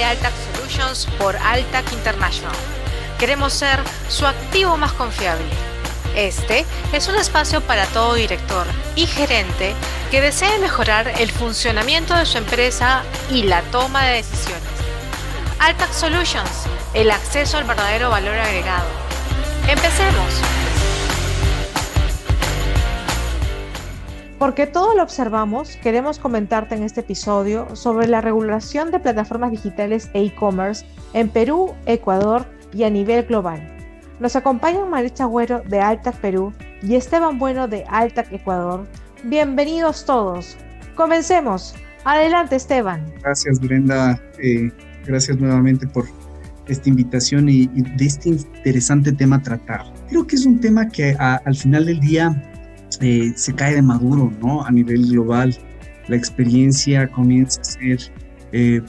de Altac Solutions por Altac International. Queremos ser su activo más confiable. Este es un espacio para todo director y gerente que desee mejorar el funcionamiento de su empresa y la toma de decisiones. Altac Solutions, el acceso al verdadero valor agregado. ¡Empecemos! Porque todo lo observamos, queremos comentarte en este episodio sobre la regulación de plataformas digitales e e-commerce en Perú, Ecuador y a nivel global. Nos acompañan Maritza Agüero de Altac Perú y Esteban Bueno de Altac Ecuador. Bienvenidos todos. Comencemos. Adelante, Esteban. Gracias, Brenda. Gracias nuevamente por esta invitación y de este interesante tema a tratar. Creo que es un tema que al final del día se cae de maduro, ¿no? A nivel global, la experiencia comienza a ser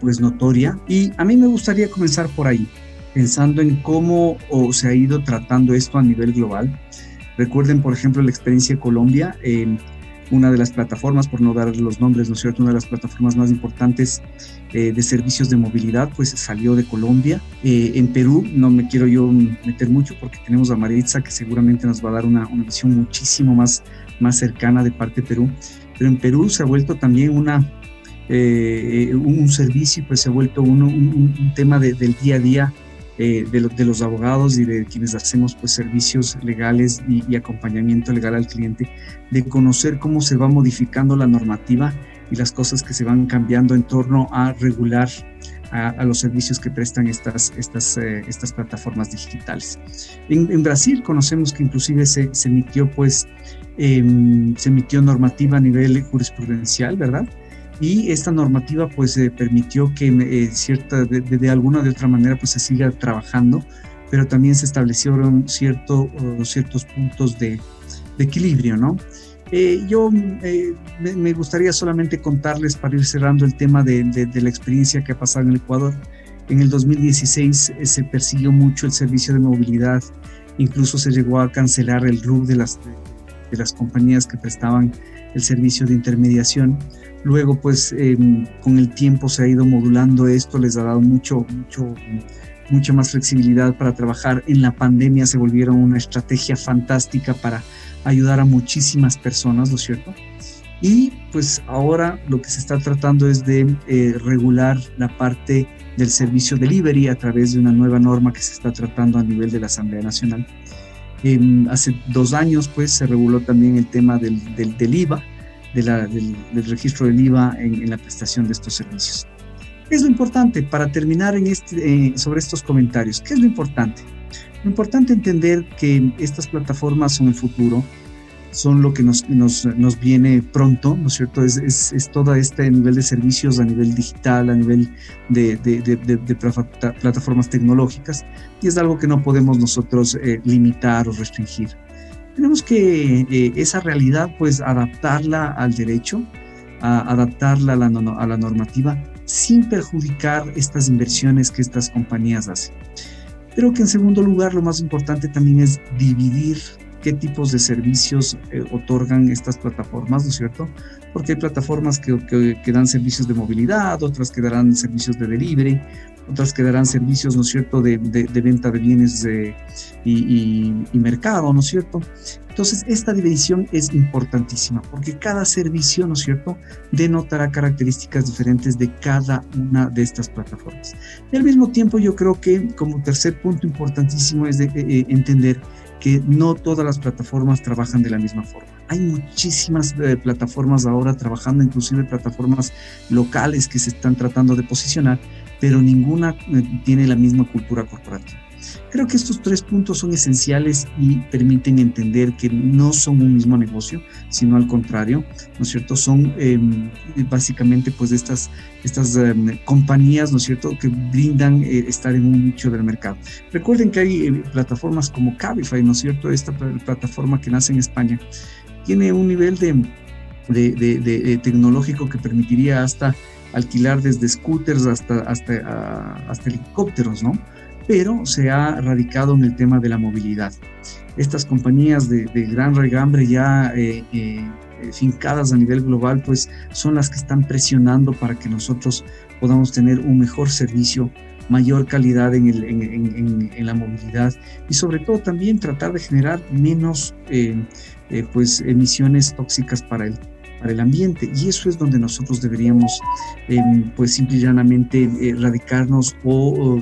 pues notoria, y a mí me gustaría comenzar por ahí, pensando en cómo se ha ido tratando esto a nivel global. Recuerden, por ejemplo, la experiencia de Colombia, una de las plataformas, por no dar los nombres, ¿no es cierto?, una de las plataformas más importantes de servicios de movilidad, pues salió de Colombia. En Perú, no me quiero yo meter mucho porque tenemos a Maritza, que seguramente nos va a dar una visión muchísimo más cercana de parte de Perú, pero en Perú se ha vuelto también un servicio, pues se ha vuelto un tema del día a día de los abogados y de quienes hacemos pues servicios legales y acompañamiento legal al cliente, de conocer cómo se va modificando la normativa y las cosas que se van cambiando en torno a regular a los servicios que prestan estas plataformas digitales. En Brasil conocemos que inclusive se emitió normativa a nivel jurisprudencial, ¿verdad? Y esta normativa pues permitió que de alguna de otra manera pues se siga trabajando, pero también se establecieron ciertos puntos de equilibrio, ¿no? Me gustaría solamente contarles, para ir cerrando el tema de la experiencia que ha pasado en el Ecuador. En el 2016 se persiguió mucho el servicio de movilidad, incluso se llegó a cancelar el RUC de las compañías que prestaban el servicio de intermediación. Luego, pues, con el tiempo se ha ido modulando esto, les ha dado mucha más flexibilidad para trabajar. En la pandemia se volvieron una estrategia fantástica para ayudar a muchísimas personas, ¿no es cierto? Y pues ahora lo que se está tratando es de regular la parte del servicio delivery a través de una nueva norma que se está tratando a nivel de la Asamblea Nacional. Hace 2 años, pues, se reguló también el tema del IVA, del registro del IVA en la prestación de estos servicios. ¿Qué es lo importante? Para terminar sobre estos comentarios, ¿qué es lo importante? Lo importante es entender que estas plataformas son el futuro, son lo que nos viene pronto, ¿no es cierto? Es todo este nivel de servicios a nivel digital, a nivel de plataformas tecnológicas, y es algo que no podemos nosotros limitar o restringir. Tenemos que esa realidad pues adaptarla al derecho, adaptarla a la normativa, sin perjudicar estas inversiones que estas compañías hacen. Creo que en segundo lugar lo más importante también es dividir qué tipos de servicios otorgan estas plataformas, ¿no es cierto? Porque hay plataformas que dan servicios de movilidad, otras que darán servicios de delivery, otras que darán servicios, ¿no es cierto?, de venta de bienes y mercado, ¿no es cierto? Entonces, esta división es importantísima porque cada servicio, ¿no es cierto?, denotará características diferentes de cada una de estas plataformas. Y al mismo tiempo, yo creo que como tercer punto importantísimo es entender que no todas las plataformas trabajan de la misma forma. Hay muchísimas plataformas ahora trabajando, inclusive plataformas locales que se están tratando de posicionar, pero ninguna tiene la misma cultura corporativa. Creo que estos 3 puntos son esenciales y permiten entender que no son un mismo negocio, sino al contrario, ¿no es cierto? Son básicamente pues estas compañías, ¿no es cierto?, que brindan estar en un nicho del mercado. Recuerden que hay plataformas como Cabify, ¿no es cierto? Esta plataforma que nace en España tiene un nivel de tecnológico que permitiría hasta alquilar desde scooters hasta helicópteros, ¿no? Pero se ha radicado en el tema de la movilidad. Estas compañías de gran regambre ya fincadas a nivel global, pues son las que están presionando para que nosotros podamos tener un mejor servicio, mayor calidad en la movilidad y sobre todo también tratar de generar menos pues emisiones tóxicas para el ambiente, y eso es donde nosotros deberíamos pues simple y llanamente radicarnos o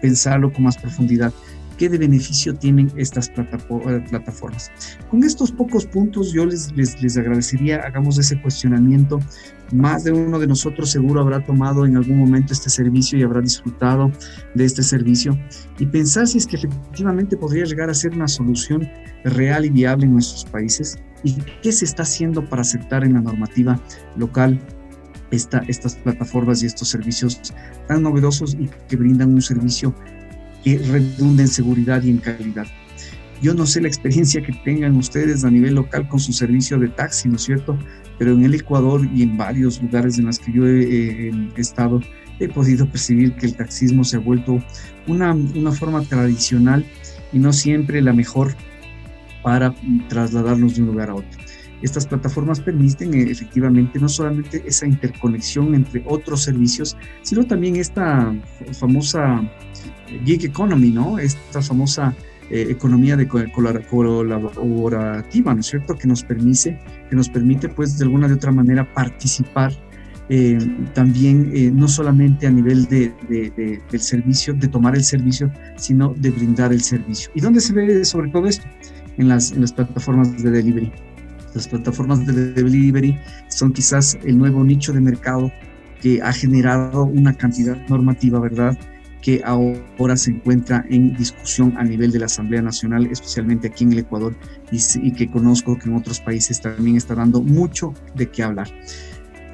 pensarlo con más profundidad. ¿Qué de beneficio tienen estas plataformas? Con estos pocos puntos yo les agradecería, hagamos ese cuestionamiento. Más de uno de nosotros seguro habrá tomado en algún momento este servicio y habrá disfrutado de este servicio, y pensar si es que efectivamente podría llegar a ser una solución real y viable en nuestros países, y qué se está haciendo para aceptar en la normativa local estas plataformas y estos servicios tan novedosos y que brindan un servicio que redunde en seguridad y en calidad. Yo no sé la experiencia que tengan ustedes a nivel local con su servicio de taxi, ¿no es cierto? Pero en el Ecuador y en varios lugares en los que yo he estado, he podido percibir que el taxismo se ha vuelto una forma tradicional y no siempre la mejor para trasladarnos de un lugar a otro. Estas plataformas permiten efectivamente no solamente esa interconexión entre otros servicios, sino también esta famosa gig economy, ¿no? Esta famosa economía colaborativa, ¿no es cierto? Que nos permite pues de alguna de otra manera participar también no solamente a nivel del servicio, de tomar el servicio, sino de brindar el servicio. ¿Y dónde se ve sobre todo esto? En las plataformas de delivery. Las plataformas de delivery son quizás el nuevo nicho de mercado que ha generado una cantidad normativa, ¿verdad?, que ahora se encuentra en discusión a nivel de la Asamblea Nacional, especialmente aquí en el Ecuador, y que conozco que en otros países también está dando mucho de qué hablar.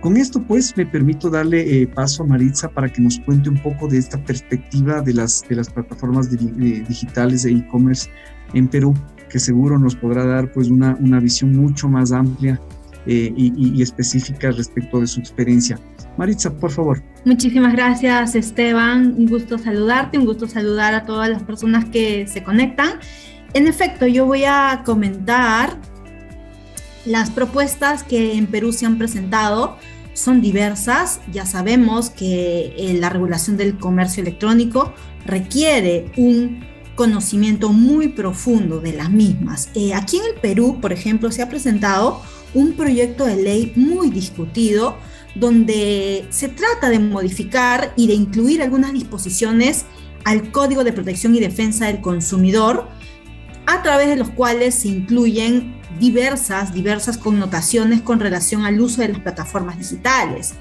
Con esto, pues, me permito darle paso a Maritza para que nos cuente un poco de esta perspectiva de las plataformas digitales de e-commerce en Perú, que seguro nos podrá dar pues una visión mucho más amplia y específica respecto de su experiencia. Maritza, por favor. Muchísimas gracias, Esteban. Un gusto saludarte, un gusto saludar a todas las personas que se conectan. En efecto, yo voy a comentar las propuestas que en Perú se han presentado. Son diversas. Ya sabemos que la regulación del comercio electrónico requiere un conocimiento muy profundo de las mismas. Aquí en el Perú, por ejemplo, se ha presentado un proyecto de ley muy discutido donde se trata de modificar y de incluir algunas disposiciones al Código de Protección y Defensa del Consumidor, a través de los cuales se incluyen diversas connotaciones con relación al uso de las plataformas digitales.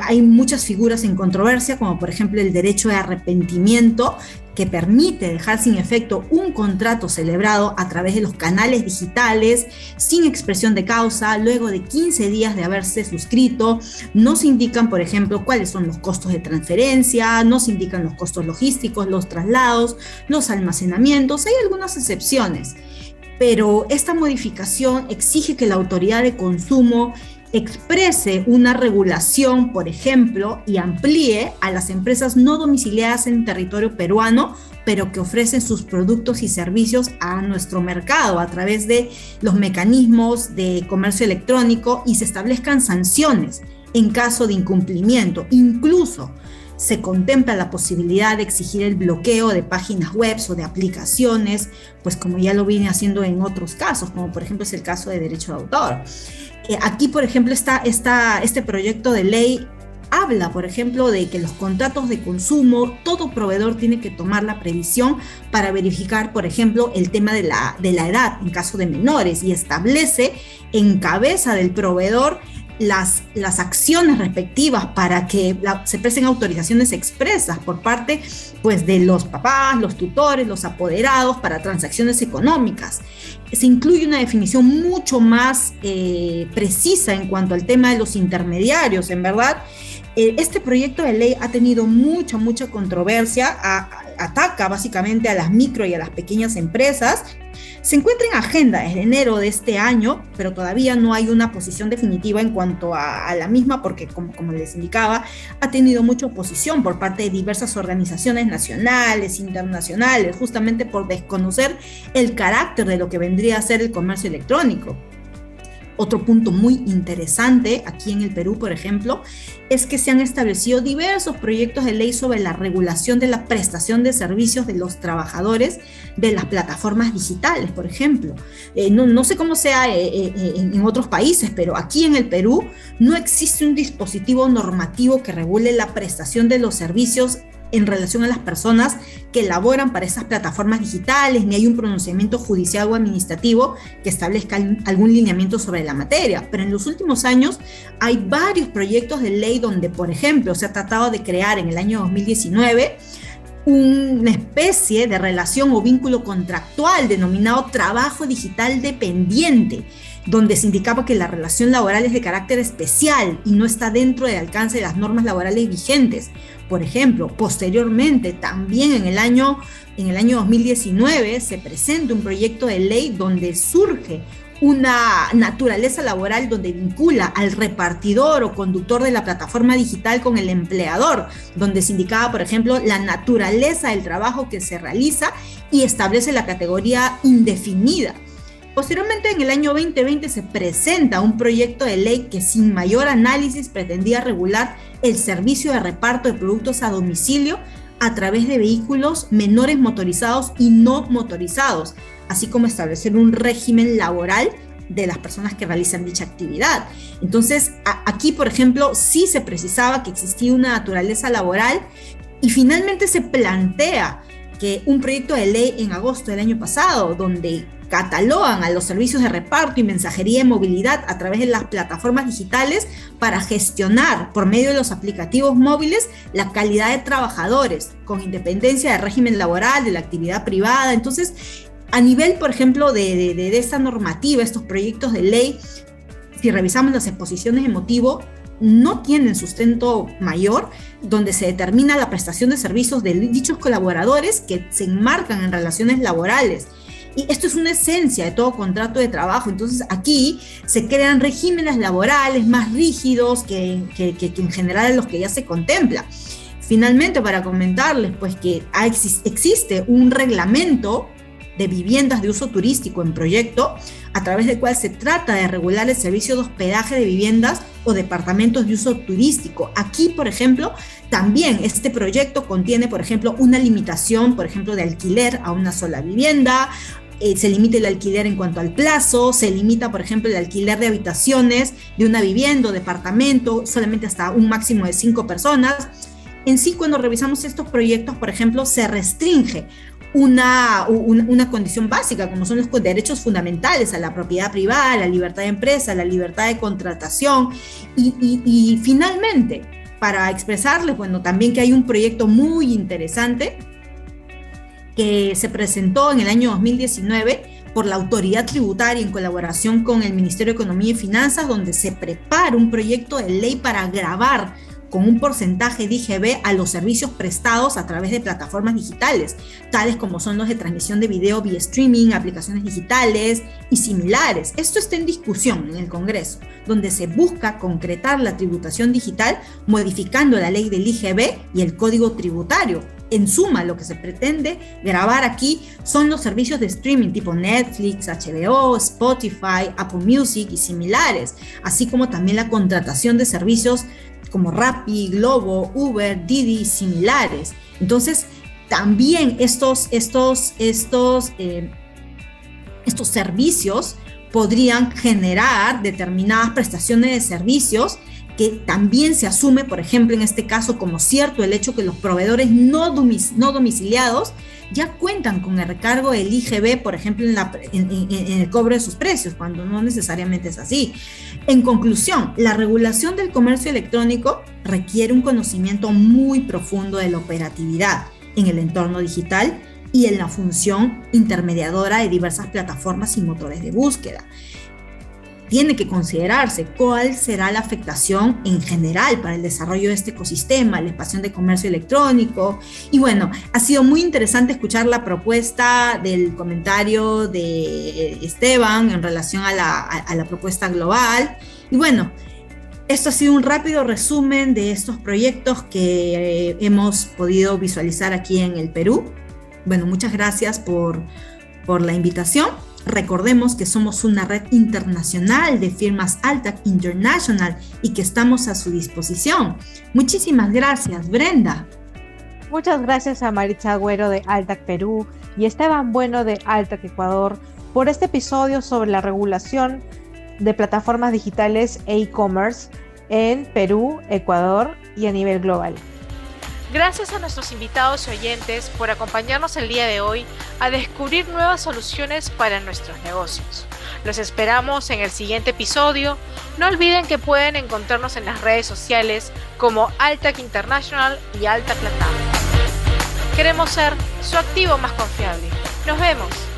Hay muchas figuras en controversia, como por ejemplo el derecho de arrepentimiento, que permite dejar sin efecto un contrato celebrado a través de los canales digitales, sin expresión de causa, luego de 15 días de haberse suscrito. No se indican, por ejemplo, cuáles son los costos de transferencia, no se indican los costos logísticos, los traslados, los almacenamientos. Hay algunas excepciones, pero esta modificación exige que la autoridad de consumo exprese una regulación, por ejemplo, y amplíe a las empresas no domiciliadas en territorio peruano, pero que ofrecen sus productos y servicios a nuestro mercado a través de los mecanismos de comercio electrónico, y se establezcan sanciones en caso de incumplimiento. Incluso se contempla la posibilidad de exigir el bloqueo de páginas web o de aplicaciones, pues como ya lo viene haciendo en otros casos, como por ejemplo es el caso de derecho de autor. Aquí, por ejemplo, este proyecto de ley habla, por ejemplo, de que los contratos de consumo, todo proveedor tiene que tomar la previsión para verificar, por ejemplo, el tema de la edad en caso de menores, y establece en cabeza del proveedor las acciones respectivas para que se presten autorizaciones expresas por parte pues, de los papás, los tutores, los apoderados para transacciones económicas. Se incluye una definición mucho más precisa en cuanto al tema de los intermediarios. En verdad, este proyecto de ley ha tenido mucha controversia, ataca básicamente a las micro y a las pequeñas empresas. Se encuentra en agenda desde enero de este año, pero todavía no hay una posición definitiva en cuanto a la misma, porque como les indicaba, ha tenido mucha oposición por parte de diversas organizaciones nacionales, internacionales, justamente por desconocer el carácter de lo que vendría a ser el comercio electrónico. Otro punto muy interesante aquí en el Perú, por ejemplo, es que se han establecido diversos proyectos de ley sobre la regulación de la prestación de servicios de los trabajadores de las plataformas digitales, por ejemplo. No sé cómo sea en otros países, pero aquí en el Perú no existe un dispositivo normativo que regule la prestación de los servicios en relación a las personas que laboran para esas plataformas digitales, ni hay un pronunciamiento judicial o administrativo que establezca algún lineamiento sobre la materia. Pero en los últimos años hay varios proyectos de ley donde, por ejemplo, se ha tratado de crear en el año 2019 una especie de relación o vínculo contractual denominado trabajo digital dependiente, donde se indicaba que la relación laboral es de carácter especial y no está dentro del alcance de las normas laborales vigentes. Por ejemplo, posteriormente, también en el año 2019, se presenta un proyecto de ley donde surge una naturaleza laboral donde vincula al repartidor o conductor de la plataforma digital con el empleador, donde se indicaba, por ejemplo, la naturaleza del trabajo que se realiza y establece la categoría indefinida. Posteriormente, en el año 2020, se presenta un proyecto de ley que sin mayor análisis pretendía regular el servicio de reparto de productos a domicilio a través de vehículos menores motorizados y no motorizados, así como establecer un régimen laboral de las personas que realizan dicha actividad. Entonces, aquí, por ejemplo, sí se precisaba que existía una naturaleza laboral y finalmente se plantea que un proyecto de ley en agosto del año pasado, donde catalogan a los servicios de reparto y mensajería de movilidad a través de las plataformas digitales para gestionar por medio de los aplicativos móviles la calidad de trabajadores, con independencia del régimen laboral, de la actividad privada. Entonces, a nivel, por ejemplo, de esta normativa, estos proyectos de ley, si revisamos las exposiciones de motivo, no tienen sustento mayor, donde se determina la prestación de servicios de dichos colaboradores que se enmarcan en relaciones laborales. Y esto es una esencia de todo contrato de trabajo. Entonces aquí se crean regímenes laborales más rígidos que en general los que ya se contempla. Finalmente, para comentarles pues que existe un reglamento de viviendas de uso turístico en proyecto, a través del cual se trata de regular el servicio de hospedaje de viviendas o departamentos de uso turístico. Aquí, por ejemplo, también este proyecto contiene, por ejemplo, una limitación, por ejemplo, de alquiler a una sola vivienda. Se limita el alquiler en cuanto al plazo, se limita, por ejemplo, el alquiler de habitaciones de una vivienda o departamento solamente hasta un máximo de 5 personas. En sí, cuando revisamos estos proyectos, por ejemplo, se restringe una condición básica, como son los derechos fundamentales a la propiedad privada, a la libertad de empresa, a la libertad de contratación. Y finalmente, para expresarles, bueno, también que hay un proyecto muy interesante que se presentó en el año 2019 por la autoridad tributaria en colaboración con el Ministerio de Economía y Finanzas, donde se prepara un proyecto de ley para gravar con un porcentaje de IGB a los servicios prestados a través de plataformas digitales, tales como son los de transmisión de video vía streaming, aplicaciones digitales y similares. Esto está en discusión en el Congreso, donde se busca concretar la tributación digital modificando la ley del IGB y el Código Tributario. En suma, lo que se pretende gravar aquí son los servicios de streaming tipo Netflix, HBO, Spotify, Apple Music y similares, así como también la contratación de servicios como Rappi, Globo, Uber, Didi y similares. Entonces, también estos servicios podrían generar determinadas prestaciones de servicios que también se asume, por ejemplo, en este caso como cierto el hecho que los proveedores no domiciliados ya cuentan con el recargo del IGB, por ejemplo, en el cobro de sus precios, cuando no necesariamente es así. En conclusión, la regulación del comercio electrónico requiere un conocimiento muy profundo de la operatividad en el entorno digital y en la función intermediadora de diversas plataformas y motores de búsqueda. Tiene que considerarse cuál será la afectación en general para el desarrollo de este ecosistema, la expansión de comercio electrónico. Y bueno, ha sido muy interesante escuchar la propuesta del comentario de Esteban en relación a la propuesta global. Y bueno, esto ha sido un rápido resumen de estos proyectos que hemos podido visualizar aquí en el Perú. Bueno, muchas gracias por la invitación Recordemos que somos una red internacional de firmas Altac International y que estamos a su disposición. Muchísimas gracias, Brenda. Muchas gracias a Maritza Agüero de Altac Perú y Esteban Bueno de Altac Ecuador por este episodio sobre la regulación de plataformas digitales e e-commerce en Perú, Ecuador y a nivel global. Gracias a nuestros invitados y oyentes por acompañarnos el día de hoy a descubrir nuevas soluciones para nuestros negocios. Los esperamos en el siguiente episodio. No olviden que pueden encontrarnos en las redes sociales como Altac International y Altac Latam. Queremos ser su activo más confiable. Nos vemos.